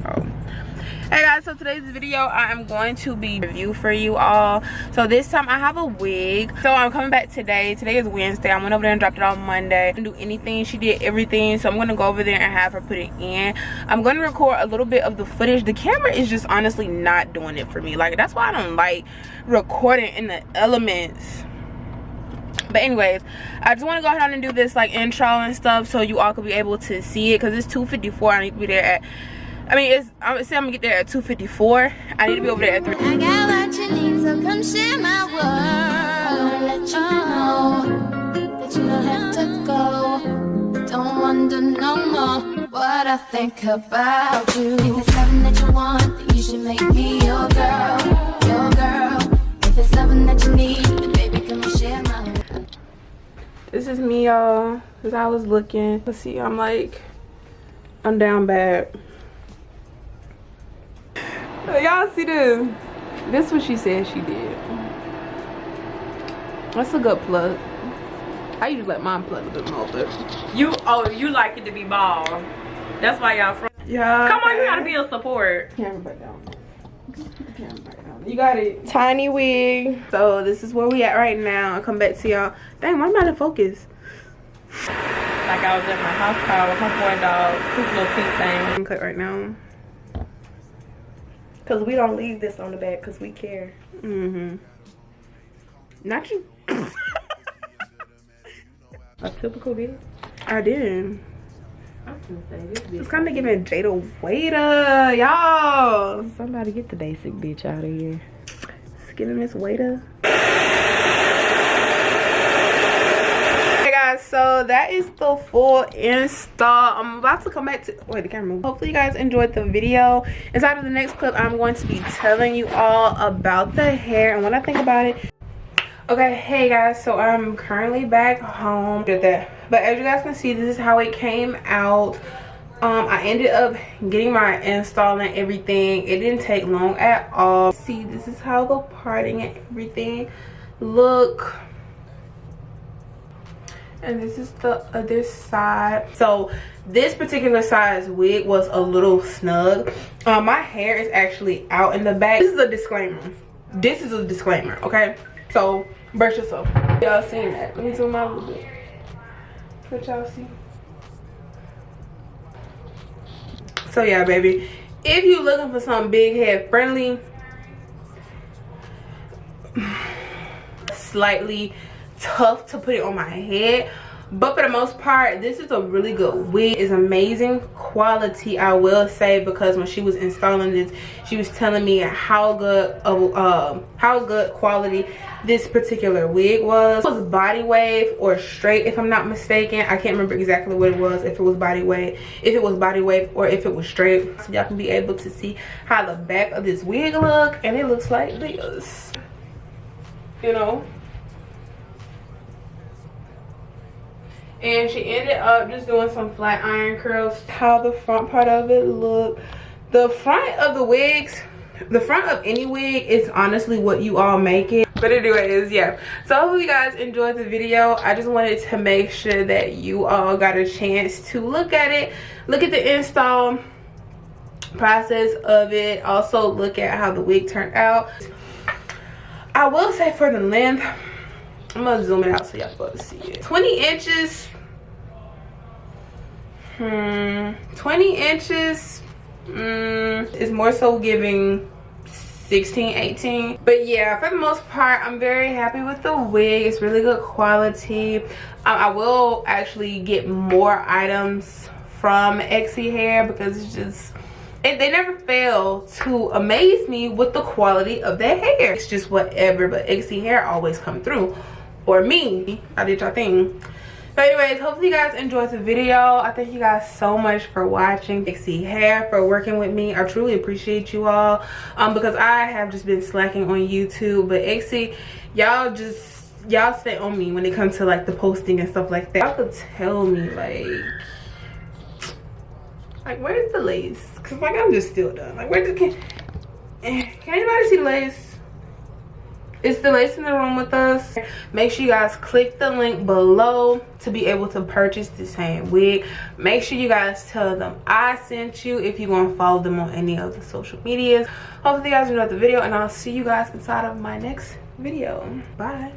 Oh. Hey guys, so today's video I am going to be review for you all. So this time I have a wig. So I'm coming back today. Today is Wednesday. I went over there and dropped it on Monday. I didn't do anything. She did everything. So I'm going to go over there and have her put it in. I'm going to record a little bit of the footage. The camera is just honestly not doing it for me. Like, that's why I don't like recording in the elements. But anyways, I just want to go ahead and do this like intro and stuff so you all could be able to see it, because it's 2:54. I need to be there at, I'm gonna get there at 2:54. I need to be over there at 3. I got what you need, so come share my world. I wanna let you know that you don't have to go. Don't wonder no more what I think about you. If it's something that you want, then you should make me your girl, your girl. If it's something that you need, then baby, come and share my world. This is me, y'all. As I was looking, let's see, I'm down bad. Y'all see this? This is what she said she did. That's a good plug. I usually let mine plug a bit more, but you like it to be bald. That's why y'all from. Yeah. Come on, you gotta be a support. Camera back down. Camera back down. You got it. Tiny wig. So this is where we at right now. I'll come back to y'all. Dang, why am I out of focus? Like I was at my house car with my boy dog, his little pink thing. I'm cut right now. Cause we don't leave this on the back because we care. Not you. A typical bitch. I did. I'm gonna say this bitch. It's kind of giving Jada Waiter, y'all. Somebody get the basic bitch out of here. It's giving Miss Waiter. So that is the full install. I'm about to come back to the camera. Hopefully you guys enjoyed the video. Inside of the next clip, I'm going to be telling you all about the hair and what I think about it. Okay, hey guys, so I'm currently back home. But as you guys can see, this is how it came out. I ended up getting my install and everything. It didn't take long at all. See, this is how the parting and everything look. And this is the other side. So this particular size wig was a little snug. My hair is actually out in the back. This is a disclaimer. This is a disclaimer, okay? So brush yourself. Y'all seen that? Let me zoom out a little bit. Let y'all see. So yeah, baby, if you looking for something big head friendly, slightly tough to put it on my head, but for the most part this is a really good wig. It's amazing quality, I will say, because when she was installing this, she was telling me how good quality this particular wig was. It was body wave or straight, if I'm not mistaken. I can't remember exactly what it was, if it was body wave, or if it was straight. So y'all can be able to see how the back of this wig look, and it looks like this, you know. And she ended up just doing some flat iron curls. How the front part of it look. The front of the wigs, the front of any wig is honestly what you all make it. But anyways, yeah, so hopefully you guys enjoyed the video. I just wanted to make sure that you all got a chance to look at it, look at the install process of it, also look at how the wig turned out. I will say for the length, I'm gonna zoom it out so y'all be able to see it. 20 inches. 20 inches is more so giving 16, 18. But yeah, for the most part, I'm very happy with the wig. It's really good quality. I will actually get more items from ExyHair because it's just, they never fail to amaze me with the quality of their hair. It's just whatever, but ExyHair always come through. Or me, I did your thing. But anyways, hopefully you guys enjoyed the video. I thank you guys so much for watching. ExyHair for working with me. I truly appreciate you all, because I have just been slacking on YouTube. But Exy, y'all stay on me when it comes to like the posting and stuff like that. Y'all could tell me like where's the lace? Cause like I'm just still done. Like can anybody see the lace? It's the lace in the room with us. Make sure you guys click the link below to be able to purchase the same wig. Make sure you guys tell them I sent you if you want to follow them on any of the social medias. Hopefully you guys enjoyed the video, and I'll see you guys inside of my next video. Bye.